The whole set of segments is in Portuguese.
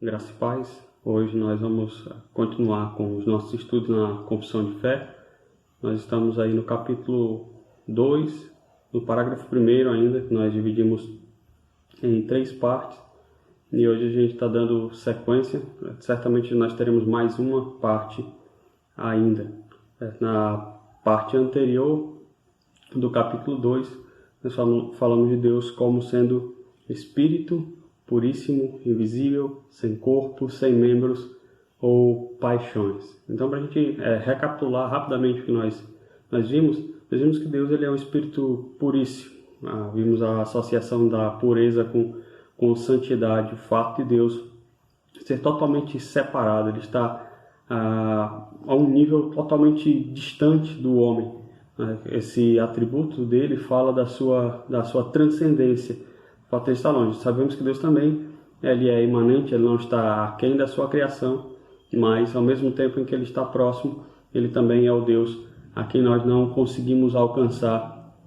Graça e paz. Hoje nós vamos continuar com os nossos estudos na Confissão de Fé. Nós estamos aí no capítulo 2, no parágrafo 1º ainda, que nós dividimos em 3 partes. E hoje a gente está dando sequência. Certamente nós teremos mais uma parte ainda. Na parte anterior do capítulo 2, nós falamos de Deus como sendo Espírito puríssimo, invisível, sem corpo, sem membros ou paixões. Então, para a gente recapitular rapidamente o que nós vimos que Deus ele é um Espírito puríssimo. Vimos a associação da pureza com santidade, o fato de Deus ser totalmente separado, ele está a um nível totalmente distante do homem. Esse atributo dele fala da sua transcendência. O fato de ele estar longe. Sabemos que Deus também ele é imanente, ele não está aquém da sua criação, mas ao mesmo tempo em que ele está próximo, ele também é o Deus a quem nós não conseguimos alcançar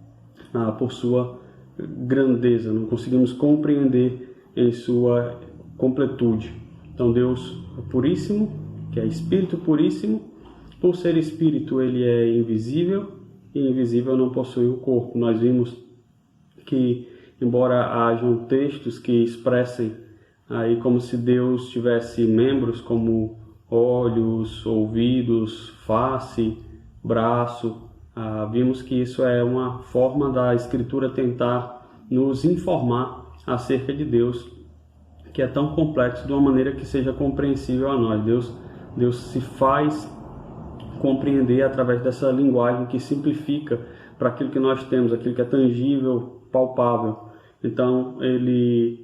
por sua grandeza, não conseguimos compreender em sua completude. Então Deus é puríssimo, que é Espírito puríssimo. Por ser Espírito, ele é invisível, e invisível não possui o corpo. Nós vimos que, embora hajam textos que expressem aí como se Deus tivesse membros como olhos, ouvidos, face, braço, vimos que isso é uma forma da Escritura tentar nos informar acerca de Deus, que é tão complexo de uma maneira que seja compreensível a nós. Deus se faz compreender através dessa linguagem que simplifica para aquilo que nós temos, aquilo que é tangível, palpável. Então,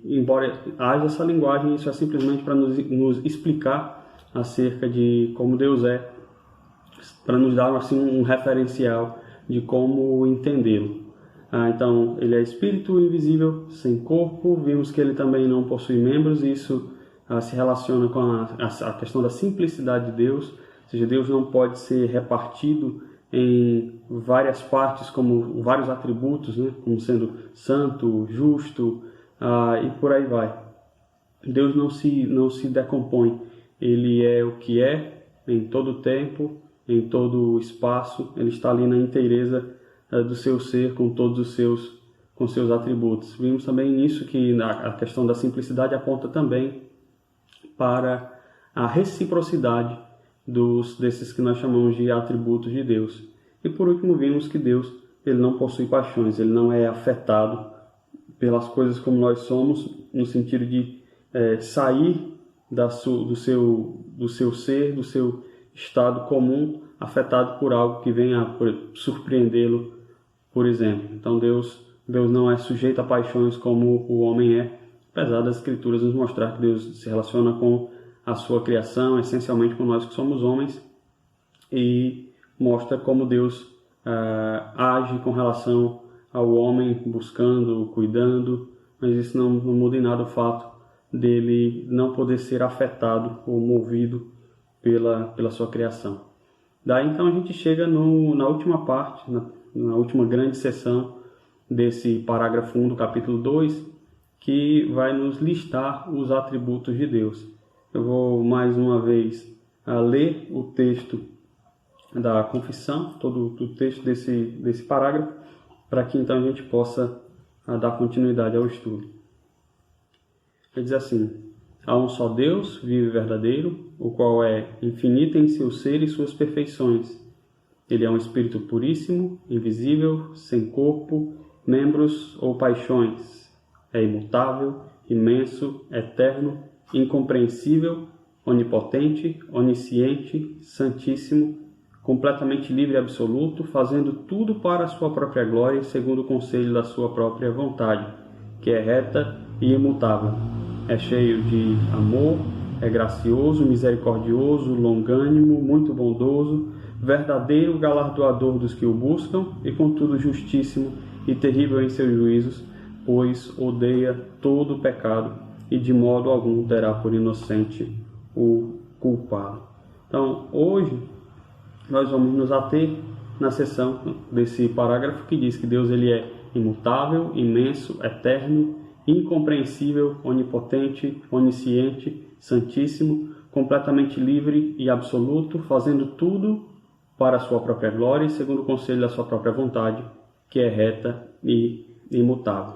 embora haja essa linguagem, isso é simplesmente para nos explicar acerca de como Deus é, para nos dar assim um referencial de como entendê-lo. Então, ele é Espírito invisível, sem corpo. Vimos que ele também não possui membros, e isso se relaciona com a questão da simplicidade de Deus. Ou seja, Deus não pode ser repartido em várias partes, como vários atributos, né? Como sendo santo, justo, e por aí vai. Deus não se decompõe, ele é o que é em todo o tempo, em todo o espaço, ele está ali na inteireza do seu ser, com todos os seus atributos. Vimos também nisso que a questão da simplicidade aponta também para a reciprocidade desses que nós chamamos de atributos de Deus. E por último vimos que Deus ele não possui paixões, ele não é afetado pelas coisas como nós somos, no sentido de sair do seu ser, do seu estado comum, afetado por algo que venha surpreendê-lo, por exemplo. Então Deus não é sujeito a paixões como o homem é, apesar das Escrituras nos mostrar que Deus se relaciona com a sua criação, essencialmente com nós que somos homens, e mostra como Deus age com relação ao homem, buscando, cuidando, mas isso não muda em nada o fato dele não poder ser afetado ou movido pela sua criação. Daí então a gente chega na última parte, na última grande seção desse parágrafo 1 do capítulo 2, que vai nos listar os atributos de Deus. Eu vou mais uma vez ler o texto da confissão, todo o texto desse parágrafo, para que então a gente possa dar continuidade ao estudo. Ele diz assim: há um só Deus, vivo e verdadeiro, o qual é infinito em seu ser e suas perfeições. Ele é um Espírito puríssimo, invisível, sem corpo, membros ou paixões. É imutável, imenso, eterno, incompreensível, onipotente, onisciente, santíssimo, completamente livre e absoluto, fazendo tudo para a sua própria glória, segundo o conselho da sua própria vontade, que é reta e imutável. É cheio de amor, é gracioso, misericordioso, longânimo, muito bondoso, verdadeiro galardoador dos que o buscam, e contudo justíssimo e terrível em seus juízos, pois odeia todo o pecado, e de modo algum terá por inocente o culpado. Então, hoje, nós vamos nos ater na seção desse parágrafo que diz que Deus ele é imutável, imenso, eterno, incompreensível, onipotente, onisciente, santíssimo, completamente livre e absoluto, fazendo tudo para a sua própria glória e segundo o conselho da sua própria vontade, que é reta e imutável.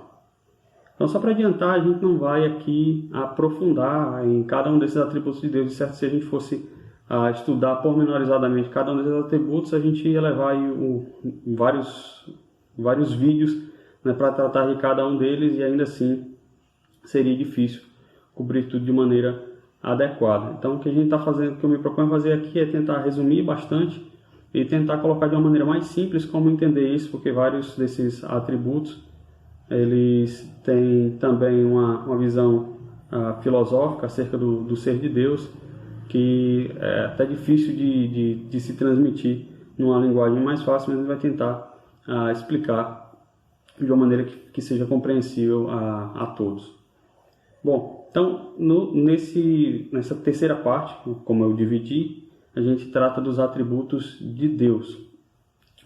Então, só para adiantar, a gente não vai aqui aprofundar em cada um desses atributos de Deus. De certo, se a gente fosse estudar pormenorizadamente cada um desses atributos, a gente ia levar aí vários vídeos, né, para tratar de cada um deles, e ainda assim seria difícil cobrir tudo de maneira adequada. Então, o que a gente está fazendo, o que eu me proponho fazer aqui é tentar resumir bastante e tentar colocar de uma maneira mais simples como entender isso, porque vários desses atributos eles têm também uma visão filosófica acerca do ser de Deus, que é até difícil de se transmitir numa linguagem mais fácil, mas a gente vai tentar explicar de uma maneira que seja compreensível a todos. Bom, então nessa terceira parte, como eu dividi, a gente trata dos atributos de Deus.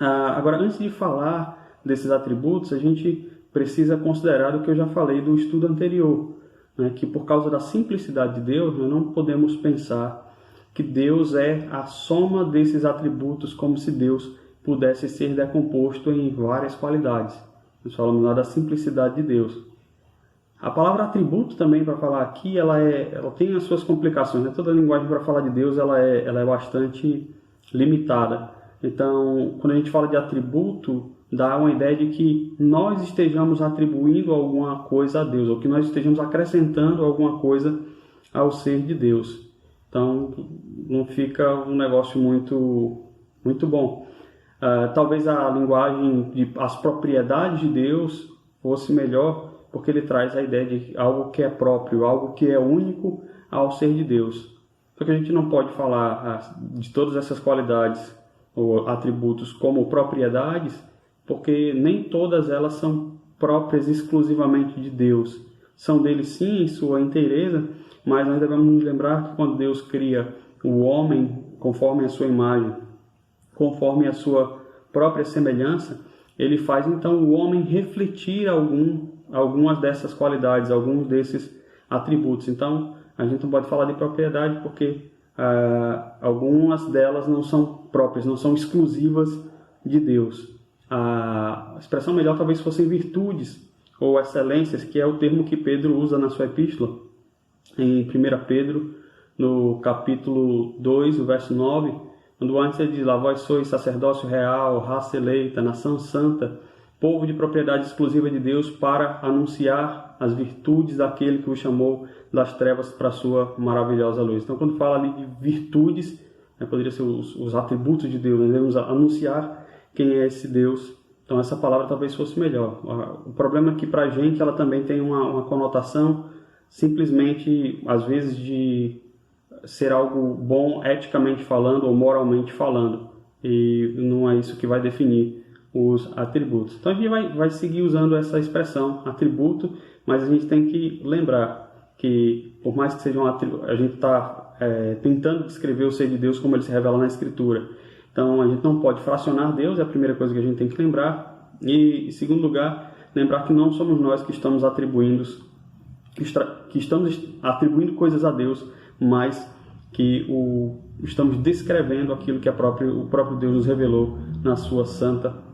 Agora, antes de falar desses atributos, a gente precisa considerar o que eu já falei do estudo anterior, né, que por causa da simplicidade de Deus, nós não podemos pensar que Deus é a soma desses atributos como se Deus pudesse ser decomposto em várias qualidades. Nós falamos lá da simplicidade de Deus. A palavra atributo também, para falar aqui, ela tem as suas complicações, né? Toda a linguagem para falar de Deus ela é bastante limitada. Então, quando a gente fala de atributo, dá uma ideia de que nós estejamos atribuindo alguma coisa a Deus, ou que nós estejamos acrescentando alguma coisa ao ser de Deus. Então, não fica um negócio muito bom. Talvez a linguagem de as propriedades de Deus fosse melhor, porque ele traz a ideia de algo que é próprio, algo que é único ao ser de Deus. Só que a gente não pode falar de todas essas qualidades ou atributos como propriedades, porque nem todas elas são próprias exclusivamente de Deus. São dele sim, em sua inteireza, mas nós devemos nos lembrar que quando Deus cria o homem conforme a sua imagem, conforme a sua própria semelhança, ele faz então o homem refletir algumas dessas qualidades, alguns desses atributos. Então, a gente não pode falar de propriedade porque algumas delas não são próprias, não são exclusivas de Deus. A expressão melhor talvez fossem virtudes ou excelências, que é o termo que Pedro usa na sua epístola, em 1 Pedro, no capítulo 2, o verso 9, quando antes ele diz lá: vós sois sacerdócio real, raça eleita, nação santa, povo de propriedade exclusiva de Deus, para anunciar as virtudes daquele que o chamou das trevas para a sua maravilhosa luz. Então, quando fala ali de virtudes, poderia ser os atributos de Deus, nós devemos anunciar quem é esse Deus. Então, essa palavra talvez fosse melhor. O problema é que para a gente ela também tem uma conotação simplesmente, às vezes, de ser algo bom eticamente falando ou moralmente falando. E não é isso que vai definir os atributos. Então a gente vai seguir usando essa expressão atributo, mas a gente tem que lembrar que, por mais que seja um atributo, a gente está tentando descrever o ser de Deus como ele se revela na Escritura. Então a gente não pode fracionar Deus, é a primeira coisa que a gente tem que lembrar. E, em segundo lugar, lembrar que não somos nós que estamos atribuindo coisas a Deus, mas que estamos descrevendo aquilo que o próprio Deus nos revelou na sua santa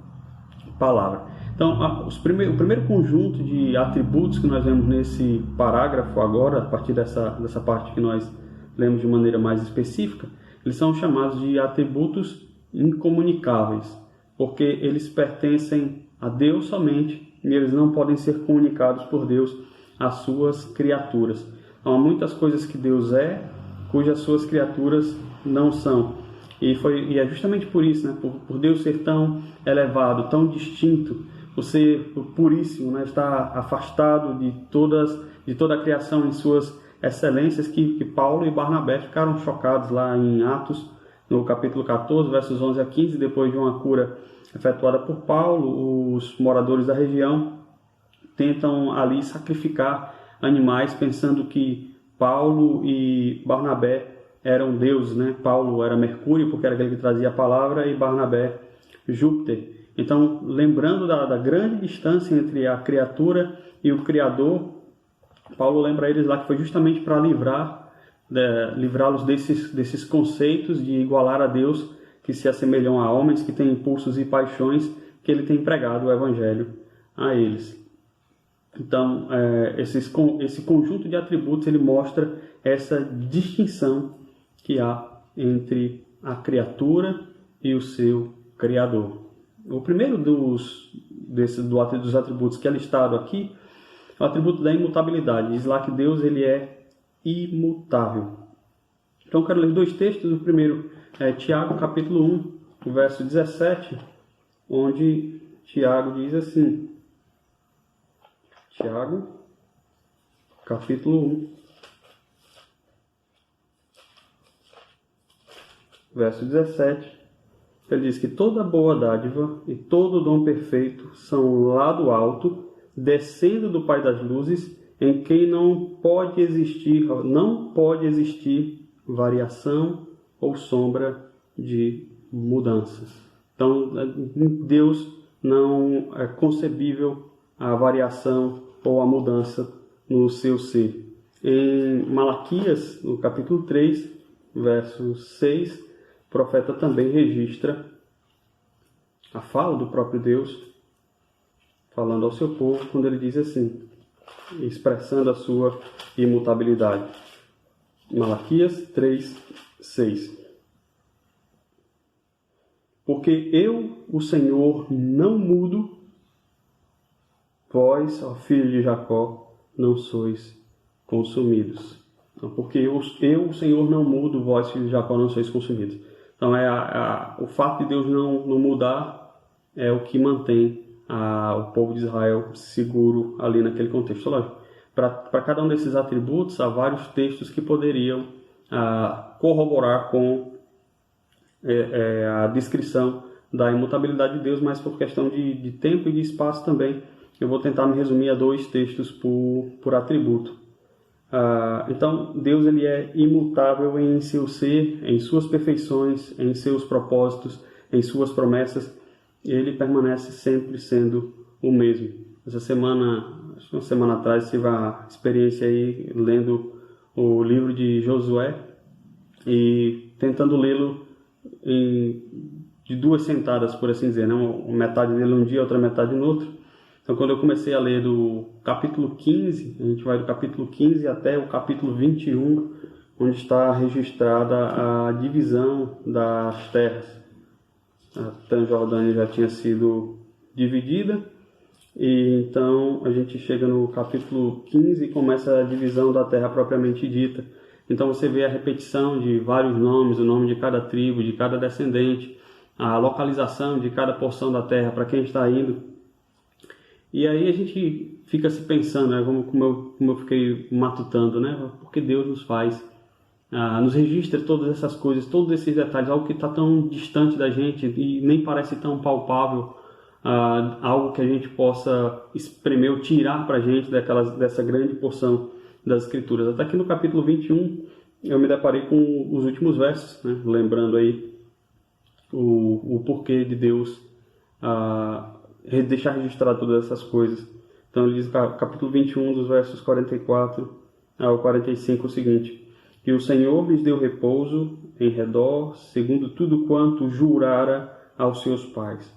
palavra. Então, o primeiro conjunto de atributos que nós vemos nesse parágrafo agora, a partir dessa parte que nós lemos de maneira mais específica, eles são chamados de atributos incomunicáveis, porque eles pertencem a Deus somente e eles não podem ser comunicados por Deus às suas criaturas. Então, há muitas coisas que Deus é, cujas suas criaturas não são. E é justamente por isso, né, por Deus ser tão elevado, tão distinto, por ser puríssimo, né, estar afastado de toda a criação em suas excelências, que Paulo e Barnabé ficaram chocados lá em Atos, no capítulo 14, versos 11 a 15, depois de uma cura efetuada por Paulo. Os moradores da região tentam ali sacrificar animais, pensando que Paulo e Barnabé eram deuses, né? Paulo era Mercúrio, porque era aquele que trazia a palavra, e Barnabé, Júpiter. Então, lembrando da grande distância entre a criatura e o Criador, Paulo lembra eles lá que foi justamente para livrá-los desses conceitos de igualar a Deus, que se assemelham a homens que têm impulsos e paixões, que ele tem pregado o evangelho a eles. Então, esse conjunto de atributos, ele mostra essa distinção que há entre a criatura e o seu Criador. O primeiro dos atributos que é listado aqui é o atributo da imutabilidade. Diz lá que Deus ele é imutável. Então, eu quero ler dois textos. O primeiro é Tiago, capítulo 1, verso 17, onde Tiago diz assim... Tiago, capítulo 1, verso 17, ele diz que toda boa dádiva e todo dom perfeito são lá do alto, descendo do Pai das luzes, em quem não pode existir variação ou sombra de mudanças. Então, em Deus não é concebível a variação ou a mudança no seu ser. Em Malaquias, no capítulo 3, verso 6, o profeta também registra a fala do próprio Deus, falando ao seu povo, quando ele diz assim, expressando a sua imutabilidade. Malaquias 3, 6. Porque eu, o Senhor, não mudo, vós, ó filho de Jacó, não sois consumidos. Então, porque eu, o Senhor, não mudo, vós, filho de Jacó, não sois consumidos. Então, o fato de Deus não mudar é o que mantém o povo de Israel seguro ali naquele contexto. Lógico, para cada um desses atributos, há vários textos que poderiam corroborar com a descrição da imutabilidade de Deus, mas por questão de tempo e de espaço também, eu vou tentar me resumir a dois textos por atributo. Então, Deus ele é imutável em seu ser, em suas perfeições, em seus propósitos, em suas promessas. Ele permanece sempre sendo o mesmo. Essa semana, acho que uma semana atrás, tive a experiência aí lendo o livro de Josué e tentando lê-lo de duas sentadas, por assim dizer, né? Uma metade dele um dia, outra metade no outro. Então, quando eu comecei a ler do capítulo 15, a gente vai do capítulo 15 até o capítulo 21, onde está registrada a divisão das terras. A Transjordânia já tinha sido dividida, e então a gente chega no capítulo 15 e começa a divisão da terra propriamente dita. Então você vê a repetição de vários nomes, o nome de cada tribo, de cada descendente, a localização de cada porção da terra, para quem está indo. E aí a gente fica se pensando, né, como eu fiquei matutando, né, porque Deus nos faz, nos registra todas essas coisas, todos esses detalhes, algo que está tão distante da gente e nem parece tão palpável, algo que a gente possa espremer ou tirar para a gente dessa grande porção das Escrituras. Até que no capítulo 21 eu me deparei com os últimos versos, né, lembrando aí o porquê de Deus deixar registrado todas essas coisas. Então ele diz, capítulo 21, dos versos 44 ao 45, o seguinte: que o Senhor lhes deu repouso em redor, segundo tudo quanto jurara aos seus pais.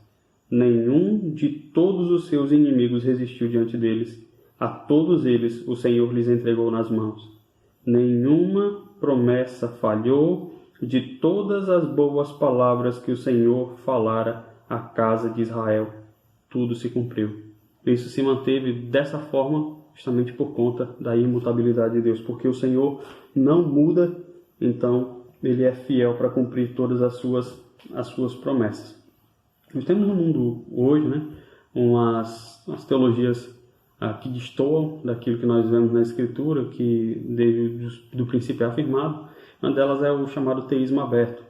Nenhum de todos os seus inimigos resistiu diante deles. A todos eles o Senhor lhes entregou nas mãos. Nenhuma promessa falhou de todas as boas palavras que o Senhor falara à casa de Israel. Tudo se cumpriu. Isso se manteve dessa forma justamente por conta da imutabilidade de Deus, porque o Senhor não muda, então ele é fiel para cumprir todas as suas promessas. Nós temos no mundo hoje, né, umas teologias que destoam daquilo que nós vemos na Escritura, que desde o princípio é afirmado. Uma delas é o chamado teísmo aberto.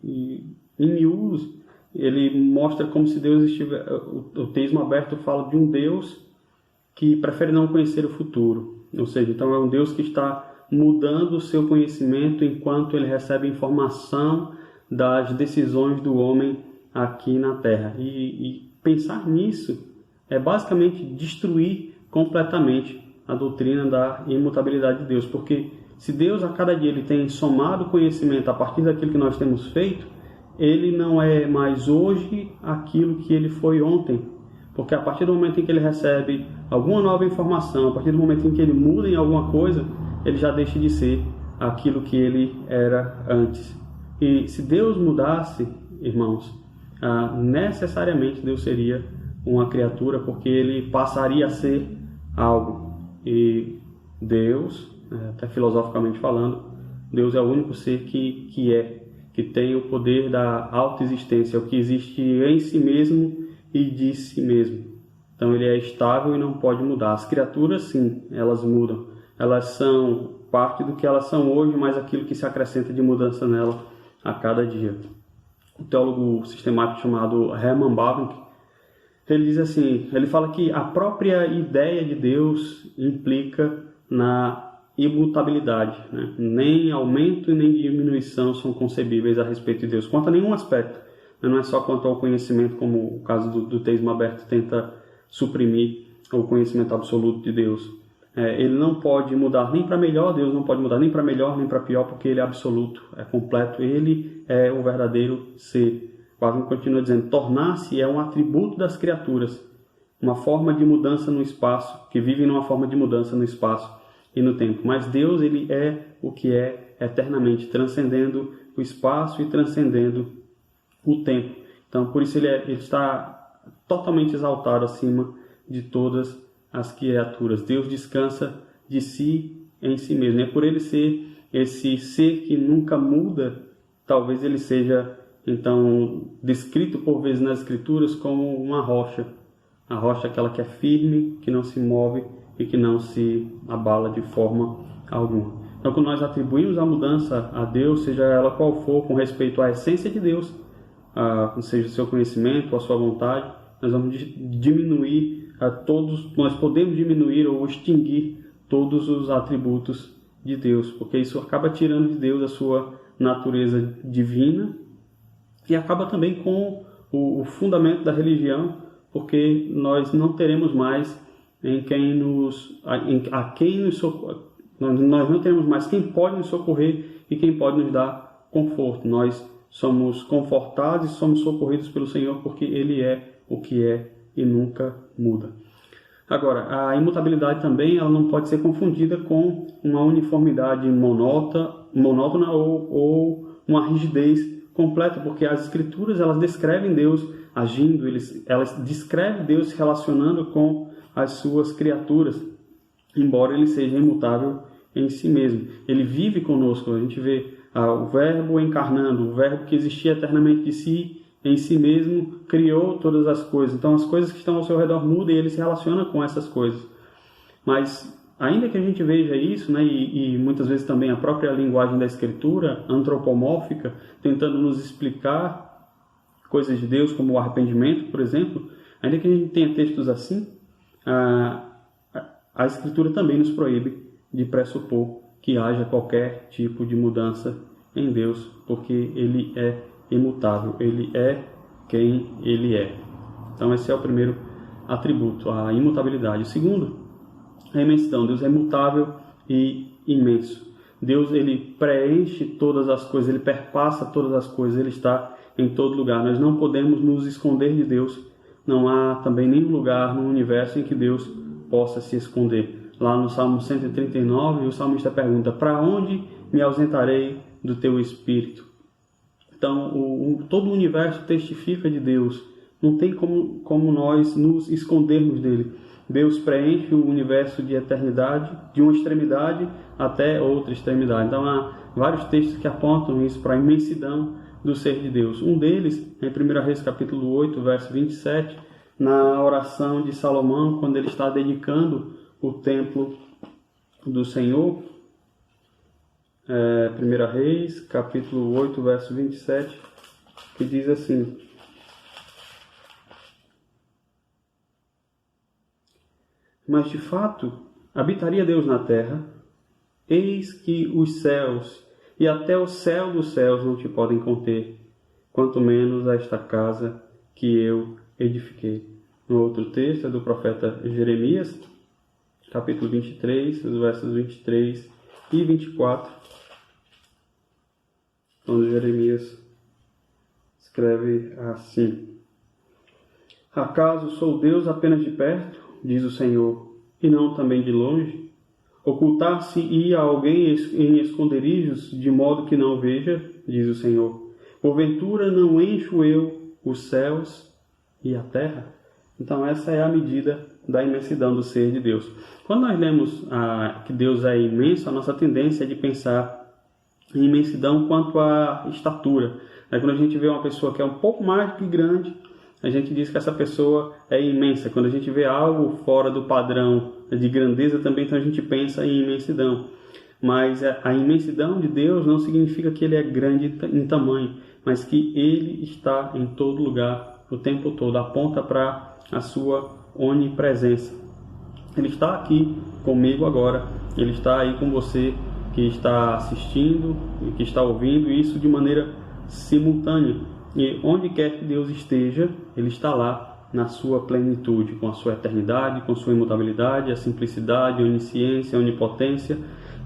E em miúdos, ele mostra como se Deus estivesse... O teísmo aberto fala de um Deus que prefere não conhecer o futuro. Ou seja, então é um Deus que está mudando o seu conhecimento enquanto ele recebe informação das decisões do homem aqui na Terra. E pensar nisso é basicamente destruir completamente a doutrina da imutabilidade de Deus, porque se Deus a cada dia ele tem somado conhecimento a partir daquilo que nós temos feito, ele não é mais hoje aquilo que ele foi ontem, porque a partir do momento em que ele recebe alguma nova informação, a partir do momento em que ele muda em alguma coisa, ele já deixa de ser aquilo que ele era antes. E se Deus mudasse, irmãos, necessariamente Deus seria uma criatura, porque ele passaria a ser algo. E Deus, até filosoficamente falando, Deus é o único ser que tem o poder da autoexistência, o que existe em si mesmo e de si mesmo. Então ele é estável e não pode mudar. As criaturas, sim, elas mudam. Elas são parte do que elas são hoje, mas aquilo que se acrescenta de mudança nela a cada dia. O teólogo sistemático chamado Hermann Bavinck, ele diz assim, ele fala que a própria ideia de Deus implica na imutabilidade, né? Nem aumento e nem diminuição são concebíveis a respeito de Deus, quanto a nenhum aspecto, né? Não é só quanto ao conhecimento, como o caso do teísmo aberto tenta suprimir o conhecimento absoluto de Deus. Ele não pode mudar nem para melhor, Deus não pode mudar nem para melhor nem para pior, porque ele é absoluto, é completo, ele é o verdadeiro ser. Bavinck continua dizendo, tornar-se é um atributo das criaturas, uma forma de mudança no espaço, que vivem numa forma de mudança no espaço e no tempo. Mas Deus, ele é o que é eternamente, transcendendo o espaço e transcendendo o tempo. Então, por isso ele está totalmente exaltado acima de todas as criaturas. Deus descansa de si em si mesmo. É por ele ser esse ser que nunca muda, talvez ele seja, então, descrito por vezes nas Escrituras como uma rocha. A rocha é aquela que é firme, que não se move e que não se abala de forma alguma. Então, quando nós atribuímos a mudança a Deus, seja ela qual for, com respeito à essência de Deus, seja o seu conhecimento, a sua vontade, nós vamos diminuir nós podemos diminuir ou extinguir todos os atributos de Deus, porque isso acaba tirando de Deus a sua natureza divina e acaba também com o fundamento da religião, porque nós não teremos mais nós não teremos mais quem pode nos socorrer e quem pode nos dar conforto. Nós somos confortados e somos socorridos pelo Senhor, porque Ele é o que é e nunca muda. Agora, a imutabilidade também ela não pode ser confundida com uma uniformidade monótona ou uma rigidez completa, porque as Escrituras elas descrevem Deus agindo, elas descrevem Deus se relacionando com as suas criaturas, embora Ele seja imutável em si mesmo. Ele vive conosco, a gente vê o Verbo encarnando, o Verbo que existia eternamente de si, em si mesmo, criou todas as coisas. Então, as coisas que estão ao seu redor mudam e ele se relaciona com essas coisas. Mas, ainda que a gente veja isso, né, e muitas vezes também a própria linguagem da Escritura, antropomórfica, tentando nos explicar coisas de Deus, como o arrependimento, por exemplo, ainda que a gente tenha textos assim, a Escritura também nos proíbe de pressupor que haja qualquer tipo de mudança em Deus, porque Ele é imutável, Ele é quem Ele é. Então esse é o primeiro atributo, a imutabilidade. O segundo é a imensidão. Deus é imutável e imenso. Deus, Ele preenche todas as coisas, Ele perpassa todas as coisas, Ele está em todo lugar. Nós não podemos nos esconder de Deus. Não há também nenhum lugar no universo em que Deus possa se esconder. Lá no Salmo 139, o salmista pergunta, para onde me ausentarei do teu Espírito? Então, todo o universo testifica de Deus. Não tem como nós nos escondermos dele. Deus preenche o universo de eternidade, de uma extremidade até outra extremidade. Então, há vários textos que apontam isso para a imensidão do ser de Deus. Um deles, em 1 Reis capítulo 8, verso 27, na oração de Salomão, quando ele está dedicando o templo do Senhor. 1 Reis, capítulo 8, verso 27, que diz assim: mas de fato, habitaria Deus na terra? Eis que os céus e até o céu dos céus não te podem conter, quanto menos esta casa que eu edifiquei. No outro texto é do profeta Jeremias, capítulo 23, os versos 23 e 24, onde Jeremias escreve assim: Acaso sou Deus apenas de perto, diz o Senhor, e não também de longe? Ocultar-se-ia alguém em esconderijos, de modo que não veja, diz o Senhor. Porventura não encho eu os céus e a terra? Então essa é a medida da imensidão do ser de Deus. Quando nós lemos que Deus é imenso, a nossa tendência é de pensar em imensidão quanto à estatura. Quando a gente vê uma pessoa que é um pouco mais do que grande, a gente diz que essa pessoa é imensa. Quando a gente vê algo fora do padrão de grandeza também, então a gente pensa em imensidão. Mas a imensidão de Deus não significa que Ele é grande em tamanho, mas que Ele está em todo lugar, o tempo todo, aponta para a sua onipresença. Ele está aqui comigo agora, Ele está aí com você que está assistindo e que está ouvindo isso de maneira simultânea. E onde quer que Deus esteja, Ele está lá na sua plenitude, com a sua eternidade, com sua imutabilidade, a simplicidade, a onisciência, a onipotência.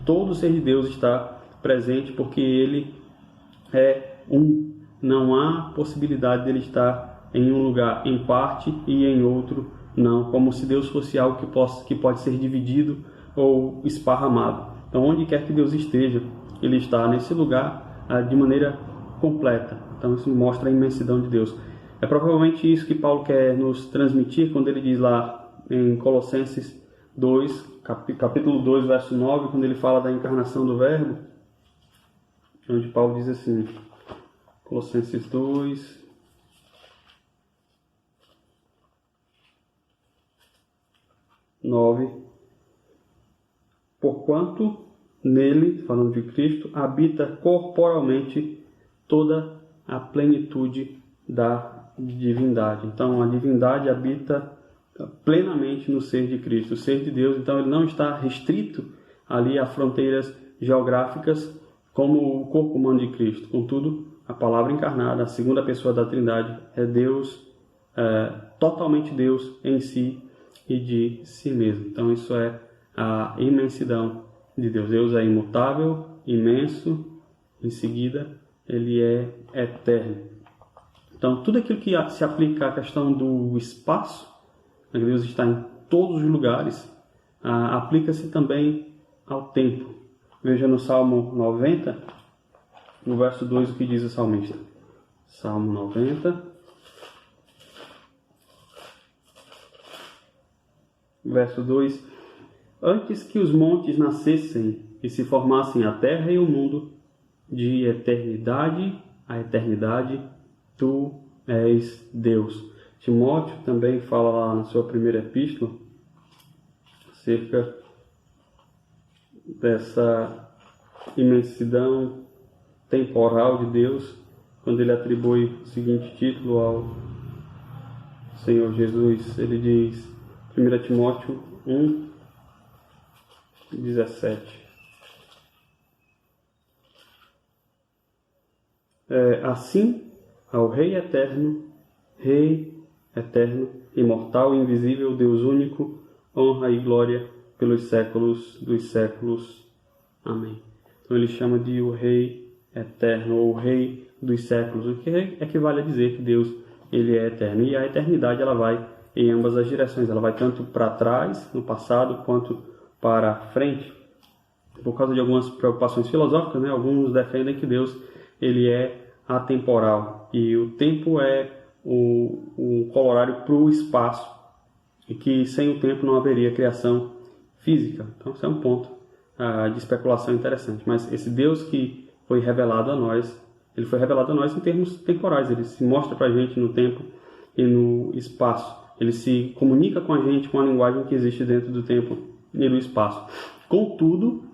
Todo o ser de Deus está presente porque Ele é um. Não há possibilidade dele estar em um lugar em parte e em outro não, como se Deus fosse algo que pode ser dividido ou esparramado. Então, onde quer que Deus esteja, Ele está nesse lugar de maneira completa. Então, isso mostra a imensidão de Deus. É provavelmente isso que Paulo quer nos transmitir quando ele diz lá em Colossenses 2, capítulo 2, verso 9, quando ele fala da encarnação do Verbo, onde Paulo diz assim, Colossenses 2, porquanto nele, falando de Cristo, habita corporalmente toda a plenitude da divindade. Então, a divindade habita plenamente no ser de Cristo. O ser de Deus, então, ele não está restrito ali a fronteiras geográficas como o corpo humano de Cristo. Contudo, a palavra encarnada, a segunda pessoa da Trindade, é Deus, totalmente Deus em si e de si mesmo. Então, isso é a imensidão de Deus. Deus é imutável, imenso, em seguida, Ele é eterno. Então, tudo aquilo que se aplica à questão do espaço, Deus está em todos os lugares, aplica-se também ao tempo. Veja no Salmo 90, no verso 2, o que diz o salmista. Salmo 90, verso 2. Antes que os montes nascessem e se formassem a terra e o mundo, de eternidade a eternidade, Tu és Deus. Timóteo também fala lá na sua primeira epístola acerca dessa imensidão temporal de Deus, quando ele atribui o seguinte título ao Senhor Jesus. Ele diz, 1 Timóteo 1, 17. Assim, ao Rei eterno, imortal e invisível, Deus único, honra e glória pelos séculos dos séculos. Amém. Então ele chama de o Rei eterno, ou o Rei dos séculos, o que equivale a dizer que Deus ele é eterno. E a eternidade ela vai em ambas as direções, ela vai tanto para trás, no passado, quanto para frente. Por causa de algumas preocupações filosóficas, alguns defendem que Deus ele é atemporal e o tempo é o corolário para o espaço, e que sem o tempo não haveria criação física. Então, isso é um ponto de especulação interessante. Mas esse Deus que foi revelado a nós, ele foi revelado a nós em termos temporais. Ele se mostra para a gente no tempo e no espaço. Ele se comunica com a gente com a linguagem que existe dentro do tempo e do espaço. Contudo,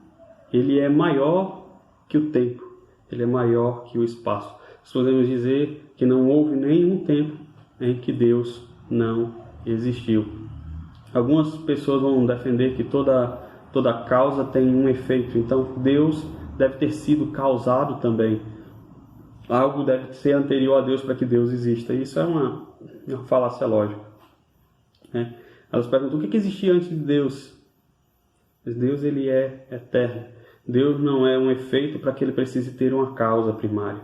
ele é maior que o tempo. Ele é maior que o espaço. Nós podemos dizer que não houve nenhum tempo em que Deus não existiu. Algumas pessoas vão defender que toda causa tem um efeito. Então, Deus deve ter sido causado também. Algo deve ser anterior a Deus para que Deus exista. Isso é uma falácia lógica. Elas perguntam o que existia antes de Deus. mas Deus ele é eterno. Deus não é um efeito para que ele precise ter uma causa primária.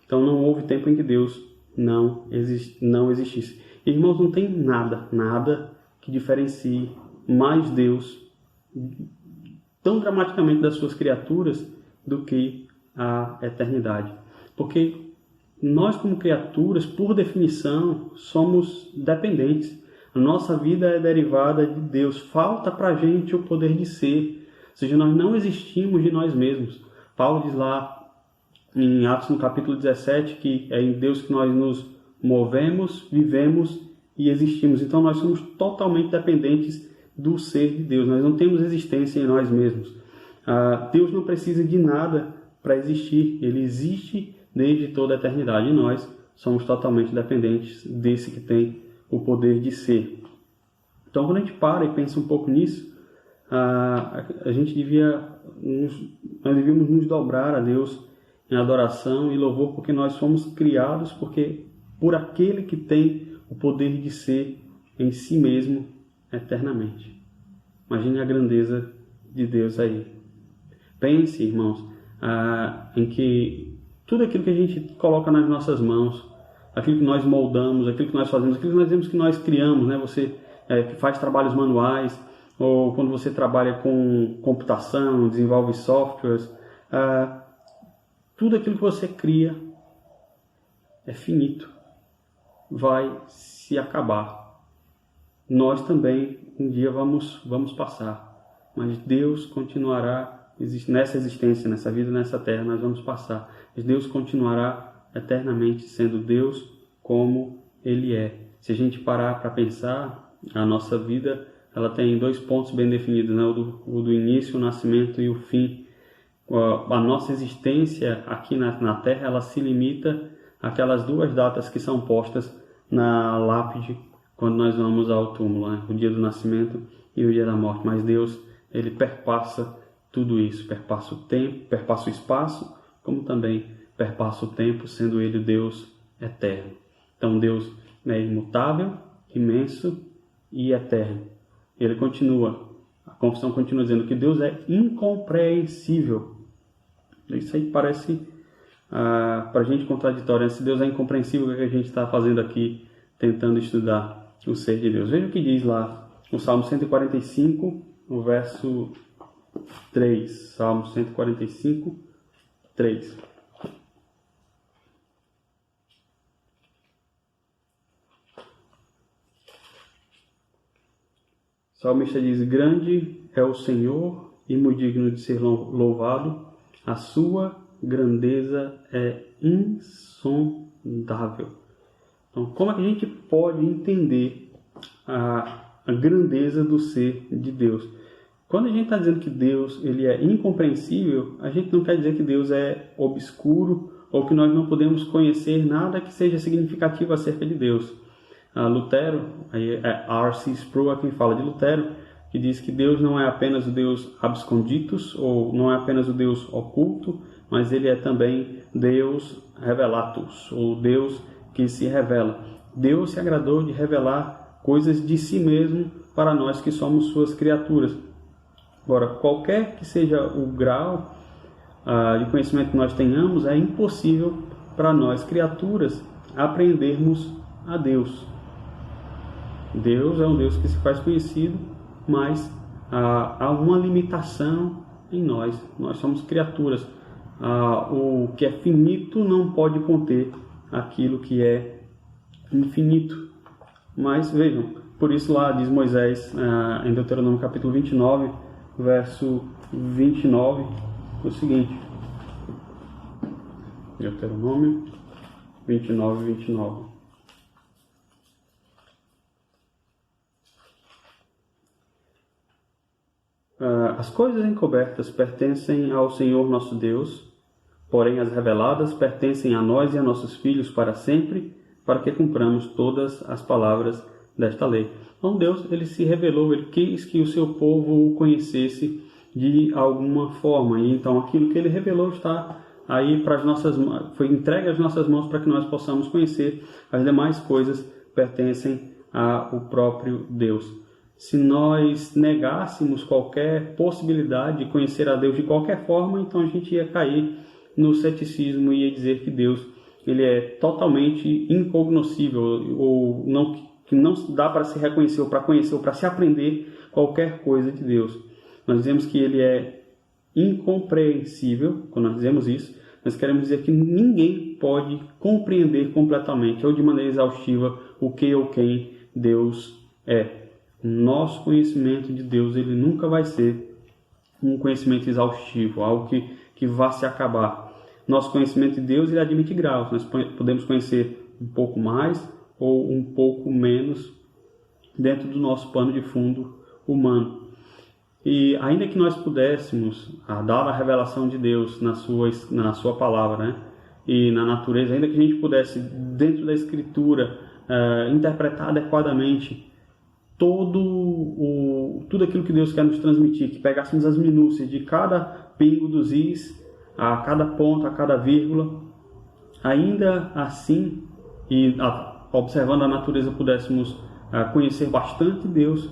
Então não houve tempo em que Deus não existisse. Irmãos, não tem nada que diferencie mais Deus tão dramaticamente das suas criaturas do que a eternidade. Porque nós, como criaturas, por definição, somos dependentes. A nossa vida é derivada de Deus. Falta para a gente o poder de ser. Ou seja, nós não existimos de nós mesmos. Paulo diz lá em Atos, no capítulo 17, que é em Deus que nós nos movemos, vivemos e existimos. Então nós somos totalmente dependentes do ser de Deus. Nós não temos existência em nós mesmos. Deus não precisa de nada para existir. Ele existe desde toda a eternidade. E nós somos totalmente dependentes desse que tem o poder de ser. Então, quando a gente para e pensa um pouco nisso, a gente nós devíamos nos dobrar a Deus em adoração e louvor, porque nós fomos criados por aquele que tem o poder de ser em si mesmo eternamente. Imagine a grandeza de Deus aí. Pense, irmãos, em que tudo aquilo que a gente coloca nas nossas mãos, aquilo que nós moldamos, aquilo que nós fazemos, aquilo que nós dizemos que nós criamos, né? Você que faz trabalhos manuais, ou quando você trabalha com computação, desenvolve softwares, tudo aquilo que você cria é finito, vai se acabar. Nós também um dia vamos passar, mas Deus continuará nessa existência, nessa vida, nessa terra, nós vamos passar. Mas Deus continuará eternamente sendo Deus como Ele é. Se a gente parar para pensar, a nossa vida ela tem 2 pontos bem definidos, né? o do início, o nascimento e o fim. A nossa existência aqui na Terra ela se limita àquelas 2 datas que são postas na lápide quando nós vamos ao túmulo, né? O dia do nascimento e o dia da morte. Mas Deus ele perpassa tudo isso, perpassa o tempo, perpassa o espaço, como também perpassa o tempo, sendo Ele Deus eterno. Então Deus é imutável, imenso e eterno. Ele continua, a confissão continua dizendo que Deus é incompreensível. Isso aí parece para a gente contraditório, né? Se Deus é incompreensível, o que a gente está fazendo aqui, tentando estudar o ser de Deus? Veja o que diz lá no Salmo 145, no verso 3. Salmo 145, 3. O salmista diz: grande é o Senhor e muito digno de ser louvado, a sua grandeza é insondável. Então, como é que a gente pode entender a grandeza do ser de Deus? Quando a gente está dizendo que Deus ele é incompreensível, a gente não quer dizer que Deus é obscuro ou que nós não podemos conhecer nada que seja significativo acerca de Deus. Lutero, R.C. Sproul quem fala de Lutero, que diz que Deus não é apenas o Deus absconditus, ou não é apenas o Deus oculto, mas ele é também Deus revelatus, ou Deus que se revela. Deus se agradou de revelar coisas de si mesmo para nós que somos suas criaturas. Agora, qualquer que seja o grau de conhecimento que nós tenhamos, é impossível para nós, criaturas, aprendermos a Deus. Deus é um Deus que se faz conhecido, mas há uma limitação em nós. Nós somos criaturas. O que é finito não pode conter aquilo que é infinito. Mas vejam, por isso lá diz Moisés, em Deuteronômio capítulo 29, verso 29, o seguinte. Deuteronômio 29, 29. As coisas encobertas pertencem ao Senhor nosso Deus, porém as reveladas pertencem a nós e a nossos filhos para sempre, para que cumpramos todas as palavras desta lei. Então Deus ele se revelou, ele quis que o seu povo o conhecesse de alguma forma. E então aquilo que ele revelou está aí para as nossas mãos, foi entregue às nossas mãos para que nós possamos conhecer. As demais coisas pertencem ao próprio Deus. Se nós negássemos qualquer possibilidade de conhecer a Deus de qualquer forma, então a gente ia cair no ceticismo e ia dizer que Deus ele é totalmente incognoscível, ou não, que não dá para se reconhecer, ou para conhecer, ou para se aprender qualquer coisa de Deus. Nós dizemos que ele é incompreensível. Quando nós dizemos isso, nós queremos dizer que ninguém pode compreender completamente ou de maneira exaustiva o que ou quem Deus é. Nosso conhecimento de Deus ele nunca vai ser um conhecimento exaustivo, algo que vá se acabar. Nosso conhecimento de Deus ele admite graus. Nós podemos conhecer um pouco mais ou um pouco menos dentro do nosso pano de fundo humano. E ainda que nós pudéssemos dar a revelação de Deus na sua palavra, né? E na natureza, ainda que a gente pudesse, dentro da Escritura, interpretar adequadamente tudo aquilo que Deus quer nos transmitir, que pegássemos as minúcias de cada pingo dos is, a cada ponto, a cada vírgula, ainda assim, e observando a natureza pudéssemos conhecer bastante Deus,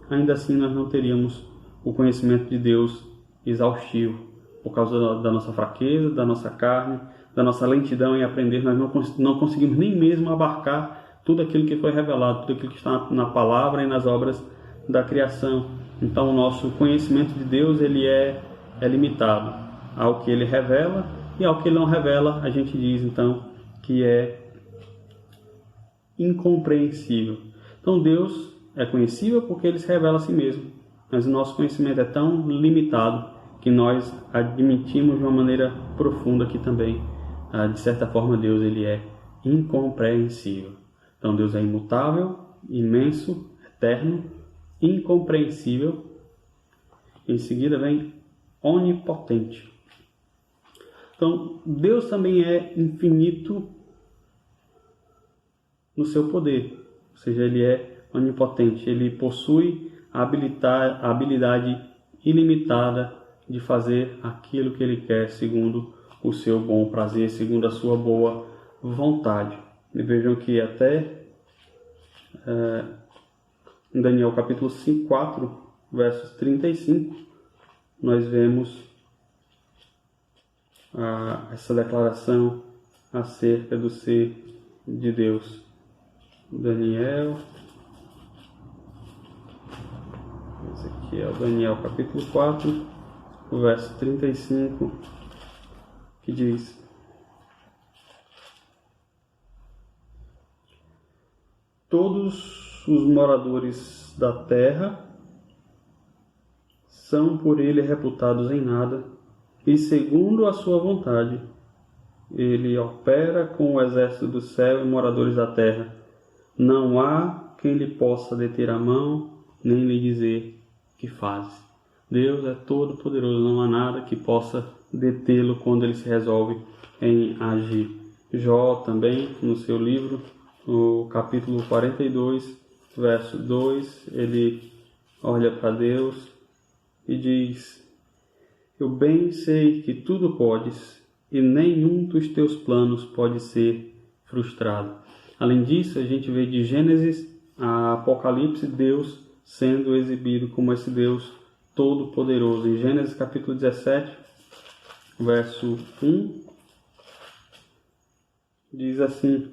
ainda assim nós não teríamos o conhecimento de Deus exaustivo, por causa da nossa fraqueza, da nossa carne, da nossa lentidão em aprender. Nós não conseguimos nem mesmo abarcar tudo aquilo que foi revelado, tudo aquilo que está na palavra e nas obras da criação. Então o nosso conhecimento de Deus ele é limitado ao que ele revela, e ao que ele não revela a gente diz então que é incompreensível. Então Deus é conhecível porque ele se revela a si mesmo, mas o nosso conhecimento é tão limitado que nós admitimos de uma maneira profunda que também, de certa forma, Deus ele é incompreensível. Então Deus é imutável, imenso, eterno, incompreensível. Em seguida vem onipotente. Então Deus também é infinito no seu poder, ou seja, ele é onipotente, ele possui a habilidade ilimitada de fazer aquilo que ele quer segundo o seu bom prazer, segundo a sua boa vontade. E vejam que até em Daniel capítulo 4, versos 35, nós vemos essa declaração acerca do ser de Deus. Daniel, esse aqui é o Daniel capítulo 4, o verso 35, que diz: todos os moradores da terra são por ele reputados em nada, e segundo a sua vontade, ele opera com o exército do céu e moradores da terra. Não há quem lhe possa deter a mão, nem lhe dizer que faz. Deus é todo poderoso, não há nada que possa detê-lo quando ele se resolve em agir. Jó também, no seu livro, no capítulo 42, verso 2, ele olha para Deus e diz: eu bem sei que tudo podes, e nenhum dos teus planos pode ser frustrado. Além disso, a gente vê de Gênesis a Apocalipse Deus sendo exibido como esse Deus todo-poderoso. Em Gênesis capítulo 17, verso 1, diz assim: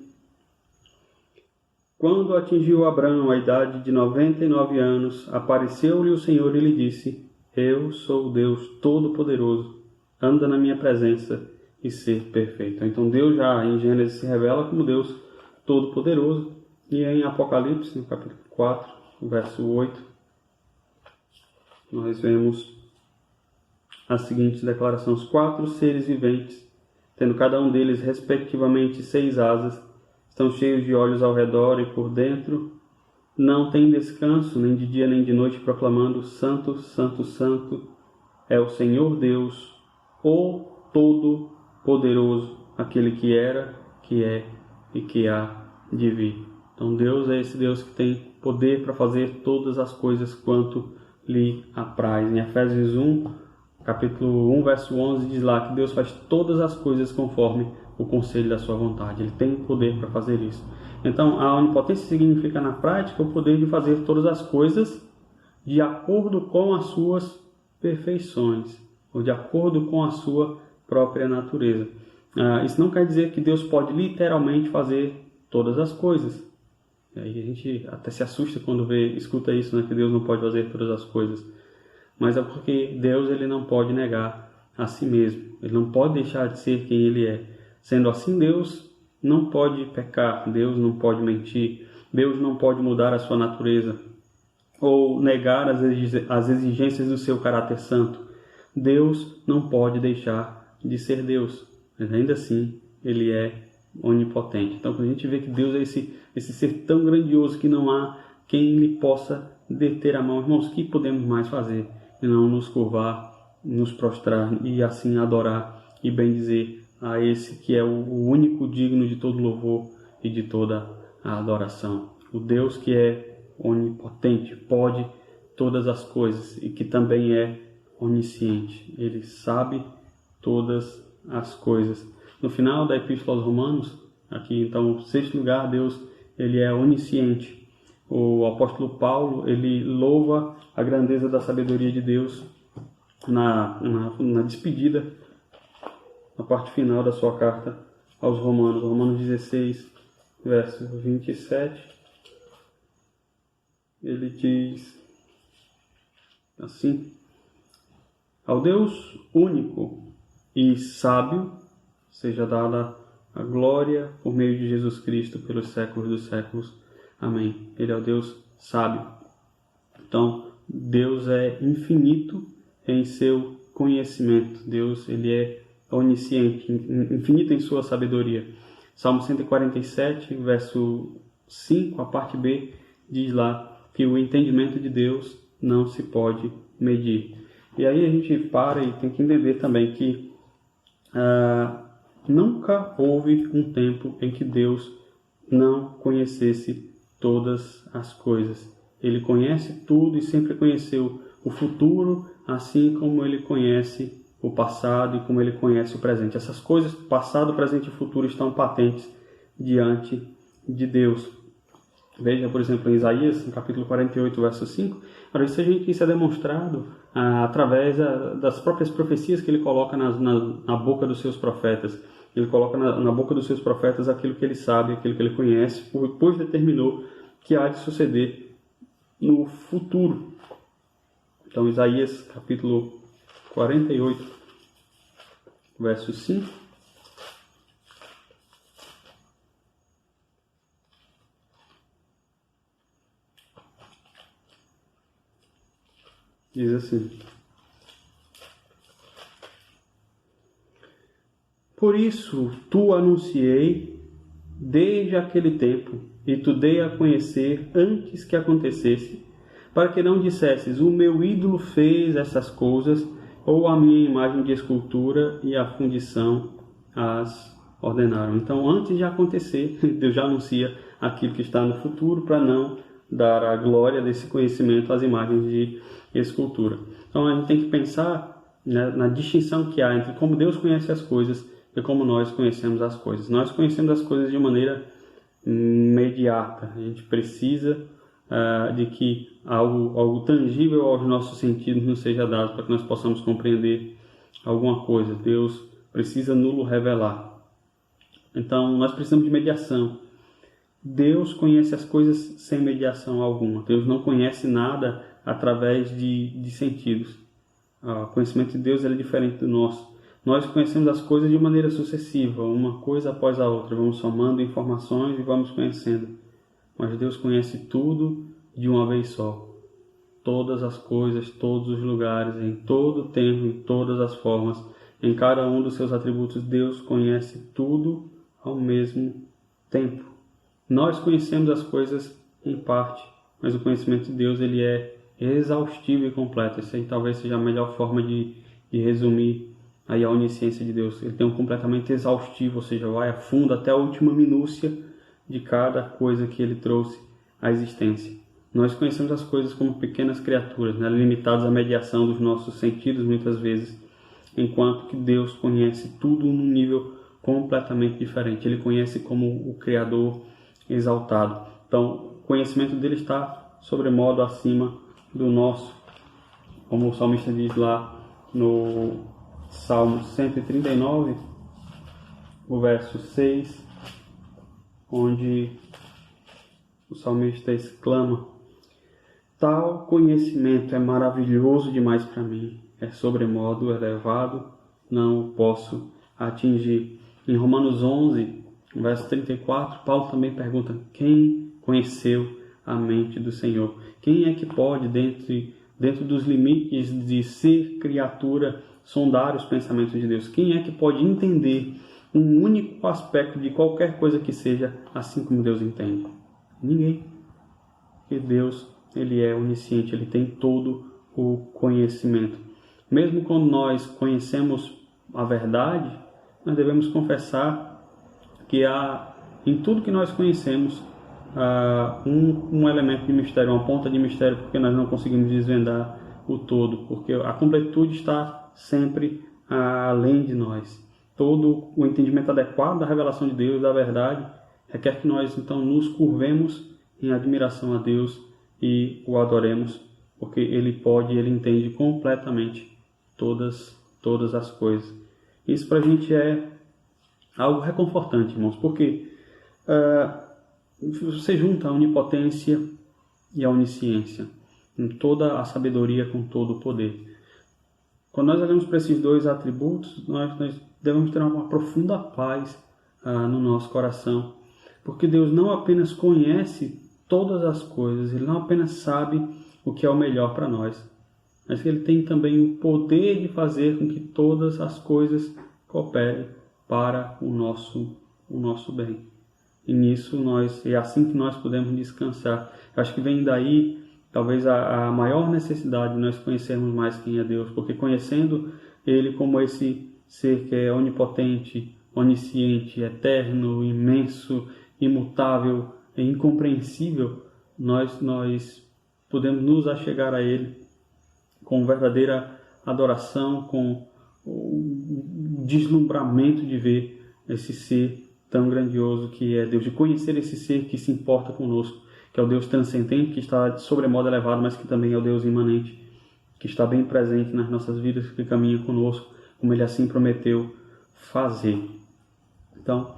quando atingiu Abraão a idade de 99 anos, apareceu-lhe o Senhor e lhe disse: eu sou o Deus todo-poderoso, anda na minha presença e ser perfeito. Então Deus já em Gênesis se revela como Deus todo-poderoso, e em Apocalipse, no capítulo 4, verso 8, nós vemos as seguintes declarações: 4 seres viventes, tendo cada um deles respectivamente 6 asas, estão cheios de olhos ao redor e por dentro, não têm descanso nem de dia nem de noite, proclamando: Santo, Santo, Santo é o Senhor Deus, o Todo-Poderoso, aquele que era, que é e que há de vir. Então Deus é esse Deus que tem poder para fazer todas as coisas quanto lhe apraz. Em Efésios 1, capítulo 1, verso 11, diz lá que Deus faz todas as coisas conforme o conselho da sua vontade. Ele tem poder para fazer isso. Então a onipotência significa na prática o poder de fazer todas as coisas de acordo com as suas perfeições, ou de acordo com a sua própria natureza. Isso não quer dizer que Deus pode literalmente fazer todas as coisas. E aí a gente até se assusta quando escuta isso, né, que Deus não pode fazer todas as coisas. Mas é porque Deus ele não pode negar a si mesmo. Ele não pode deixar de ser quem ele é. Sendo assim, Deus não pode pecar, Deus não pode mentir, Deus não pode mudar a sua natureza ou negar as exigências do seu caráter santo. Deus não pode deixar de ser Deus, mas ainda assim ele é onipotente. Então, quando a gente vê que Deus é esse ser tão grandioso que não há quem lhe possa deter a mão, irmãos, o que podemos mais fazer e não nos curvar, nos prostrar e assim adorar e bendizer a esse que é o único digno de todo louvor e de toda a adoração. O Deus que é onipotente, pode todas as coisas e que também é onisciente. Ele sabe todas as coisas. No final da Epístola aos Romanos, aqui então, sexto lugar, Deus ele é onisciente. O apóstolo Paulo ele louva a grandeza da sabedoria de Deus na despedida, na parte final da sua carta aos Romanos, Romanos 16, verso 27. Ele diz assim: ao Deus único e sábio seja dada a glória por meio de Jesus Cristo pelos séculos dos séculos. Amém. Ele é o Deus sábio. Então, Deus é infinito em seu conhecimento. Deus, ele é onisciente, infinito em sua sabedoria. Salmo 147, verso 5, a parte B, diz lá que o entendimento de Deus não se pode medir. E aí a gente para e tem que entender também que nunca houve um tempo em que Deus não conhecesse todas as coisas. Ele conhece tudo e sempre conheceu o futuro, assim como ele conhece o passado e como ele conhece o presente. Essas coisas, passado, presente e futuro, estão patentes diante de Deus. Veja, por exemplo, em Isaías, no capítulo 48, verso 5, isso é demonstrado através das próprias profecias que ele coloca na boca dos seus profetas. Ele coloca na boca dos seus profetas aquilo que ele sabe, aquilo que ele conhece, pois determinou que há de suceder no futuro. Então, Isaías, capítulo 48, verso 5. Diz assim: por isso tu anunciei desde aquele tempo, e tu dei a conhecer antes que acontecesse, para que não dissesses, o meu ídolo fez essas coisas, ou a minha imagem de escultura e a fundição as ordenaram. Então, antes de acontecer, Deus já anuncia aquilo que está no futuro, para não dar a glória desse conhecimento às imagens de escultura. Então, a gente tem que pensar, né, na distinção que há entre como Deus conhece as coisas e como nós conhecemos as coisas. Nós conhecemos as coisas de maneira imediata. A gente precisa de que algo tangível aos nossos sentidos nos seja dado para que nós possamos compreender alguma coisa. Deus precisa nulo revelar. Então, nós precisamos de mediação. Deus conhece as coisas sem mediação alguma. Deus não conhece nada através de sentidos. O conhecimento de Deus é diferente do nosso. Nós conhecemos as coisas de maneira sucessiva, uma coisa após a outra. Vamos somando informações e vamos conhecendo. Mas Deus conhece tudo de uma vez só. Todas as coisas, todos os lugares, em todo o tempo, em todas as formas, em cada um dos seus atributos, Deus conhece tudo ao mesmo tempo. Nós conhecemos as coisas em parte, mas o conhecimento de Deus ele é exaustivo e completo. Essa aí talvez seja a melhor forma de resumir aí a onisciência de Deus. Ele tem um completamente exaustivo, ou seja, vai a fundo até a última minúcia de cada coisa que ele trouxe à existência. Nós conhecemos as coisas como pequenas criaturas, né, limitadas à mediação dos nossos sentidos muitas vezes, enquanto que Deus conhece tudo num nível completamente diferente. Ele conhece como o Criador exaltado. Então, o conhecimento dele está sobremodo acima do nosso, como o salmista diz lá no Salmo 139, o verso 6, onde o salmista exclama: tal conhecimento é maravilhoso demais para mim, é sobremodo elevado, não o posso atingir. Em Romanos 11, verso 34, Paulo também pergunta: quem conheceu a mente do Senhor? Quem é que pode, dentro dos limites de ser criatura, sondar os pensamentos de Deus? Quem é que pode entender um único aspecto de qualquer coisa que seja, assim como Deus entende? Ninguém. Porque Deus, Ele é onisciente, Ele tem todo o conhecimento. Mesmo quando nós conhecemos a verdade, nós devemos confessar que há, em tudo que nós conhecemos, um elemento de mistério, uma ponta de mistério, porque nós não conseguimos desvendar o todo, porque a completude está sempre além de nós. Todo o entendimento adequado da revelação de Deus, da verdade, requer que nós então nos curvemos em admiração a Deus e o adoremos, porque Ele pode, Ele entende completamente todas as coisas. Isso para a gente é algo reconfortante, irmãos, porque você junta a onipotência e a onisciência, com toda a sabedoria, com todo o poder. Quando nós olhamos para esses dois atributos, nós devemos ter uma profunda paz no nosso coração, porque Deus não apenas conhece todas as coisas, Ele não apenas sabe o que é o melhor para nós, mas Ele tem também o poder de fazer com que todas as coisas cooperem para o nosso bem. E nisso é assim que nós podemos descansar. Eu acho que vem daí talvez a maior necessidade de nós conhecermos mais quem é Deus, porque conhecendo Ele como esse ser que é onipotente, onisciente, eterno, imenso, imutável e incompreensível, nós podemos nos achegar a Ele com verdadeira adoração, com o deslumbramento de ver esse ser tão grandioso que é Deus, de conhecer esse ser que se importa conosco, que é o Deus transcendente, que está de sobremodo elevado, mas que também é o Deus imanente, que está bem presente nas nossas vidas, que caminha conosco, como Ele assim prometeu fazer. Então,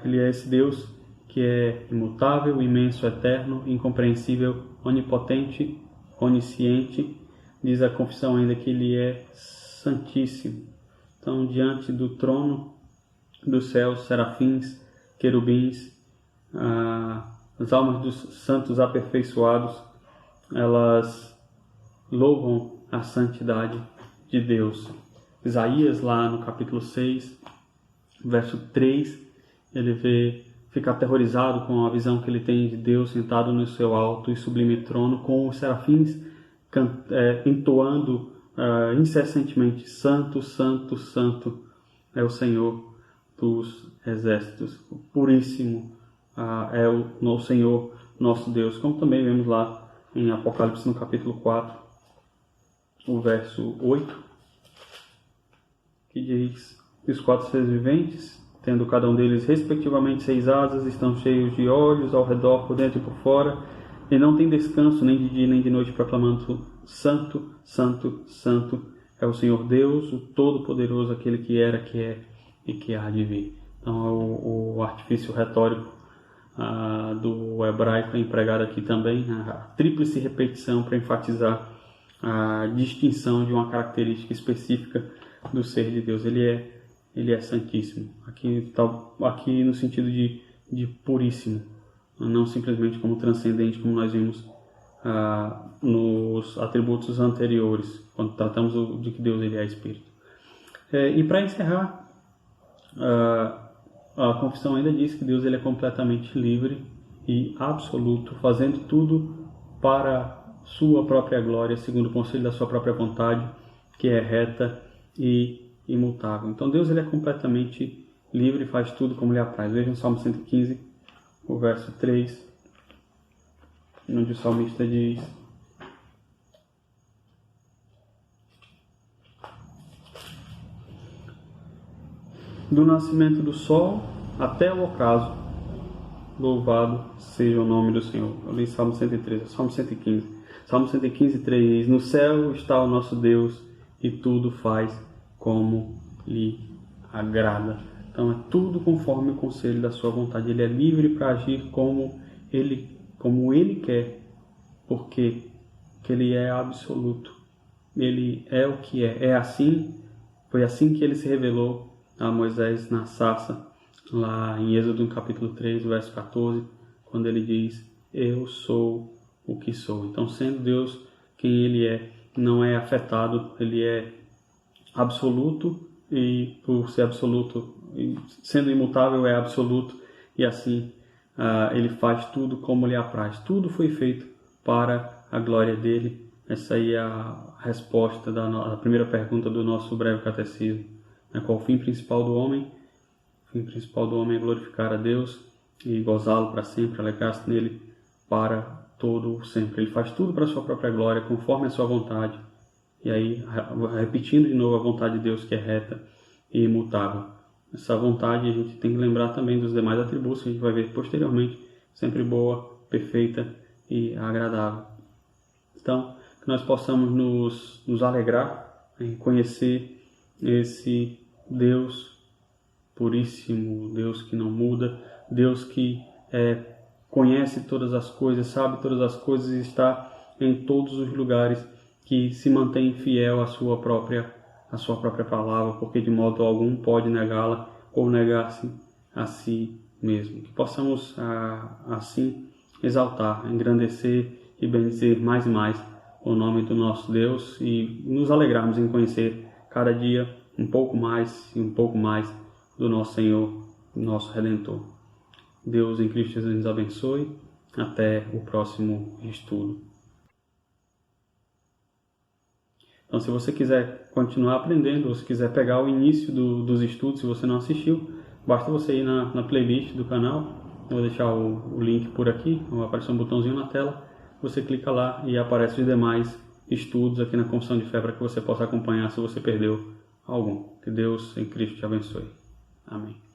Ele é esse Deus que é imutável, imenso, eterno, incompreensível, onipotente, onisciente. Diz a confissão ainda que Ele é santíssimo. Então, diante do trono dos céus, serafins, querubins, as almas dos santos aperfeiçoados, elas louvam a santidade de Deus. Isaías, lá no capítulo 6, verso 3, ele fica aterrorizado com a visão que ele tem de Deus sentado no seu alto e sublime trono, com os serafins entoando incessantemente: Santo, Santo, Santo é o Senhor dos exércitos, o puríssimo é o Senhor nosso Deus, como também vemos lá em Apocalipse no capítulo 4, o verso 8, que diz: os 4 seres viventes, tendo cada um deles respectivamente 6 asas, estão cheios de olhos ao redor, por dentro e por fora, e não tem descanso nem de dia nem de noite, proclamando: Santo, Santo, Santo é o Senhor Deus, o Todo-Poderoso, aquele que era, que é e que há de vir. Então, o artifício retórico do hebraico é empregado aqui também, a tríplice repetição para enfatizar a distinção de uma característica específica do ser de Deus. Ele é santíssimo. Aqui no sentido de puríssimo, não simplesmente como transcendente, como nós vimos nos atributos anteriores, quando tratamos de que Deus ele é Espírito. E para encerrar, a confissão ainda diz que Deus ele é completamente livre e absoluto, fazendo tudo para sua própria glória, segundo o conselho da sua própria vontade, que é reta e imutável. Então Deus ele é completamente livre e faz tudo como lhe apraz. Vejam o Salmo 115, o verso 3, onde o salmista diz: do nascimento do sol até o ocaso, Louvado seja o nome do Senhor. Eu li Salmo 113, Salmo 115. Salmo 115, 3 diz: no céu está o nosso Deus e tudo faz como lhe agrada. Então é tudo conforme o conselho da sua vontade. Ele é livre para agir como ele quer, porque ele é absoluto. Ele é o que é. É assim, foi assim que ele se revelou a Moisés na sarça, lá em Êxodo, no capítulo 3, verso 14, quando ele diz: eu sou o que sou. Então, sendo Deus quem ele é, não é afetado, ele é absoluto, e por ser absoluto, sendo imutável, é absoluto, e assim ele faz tudo como lhe apraz. Tudo foi feito para a glória dele. Essa aí é a resposta da primeira pergunta do nosso breve catecismo. Qual o fim principal do homem? O fim principal do homem é glorificar a Deus e gozá-lo para sempre, alegrar-se nele para todo sempre. Ele faz tudo para a sua própria glória, conforme a sua vontade. E aí, repetindo de novo a vontade de Deus, que é reta e imutável. Essa vontade a gente tem que lembrar também dos demais atributos que a gente vai ver posteriormente, sempre boa, perfeita e agradável. Então, que nós possamos nos alegrar em conhecer esse Deus puríssimo, Deus que não muda, Deus que conhece todas as coisas, sabe todas as coisas e está em todos os lugares, que se mantém fiel à sua própria palavra, porque de modo algum pode negá-la ou negar-se a si mesmo. Que possamos assim exaltar, engrandecer e bendizer mais e mais o nome do nosso Deus e nos alegrarmos em conhecer cada dia um pouco mais e um pouco mais do nosso Senhor, nosso Redentor. Deus em Cristo Jesus nos abençoe. Até o próximo estudo. Então, se você quiser continuar aprendendo, ou se quiser pegar o início dos estudos, se você não assistiu, basta você ir na playlist do canal. Eu vou deixar o link por aqui, vai aparecer um botãozinho na tela. Você clica lá e aparece os demais estudos aqui na Confissão de Fé para que você possa acompanhar se você perdeu algum. Que Deus em Cristo te abençoe. Amém.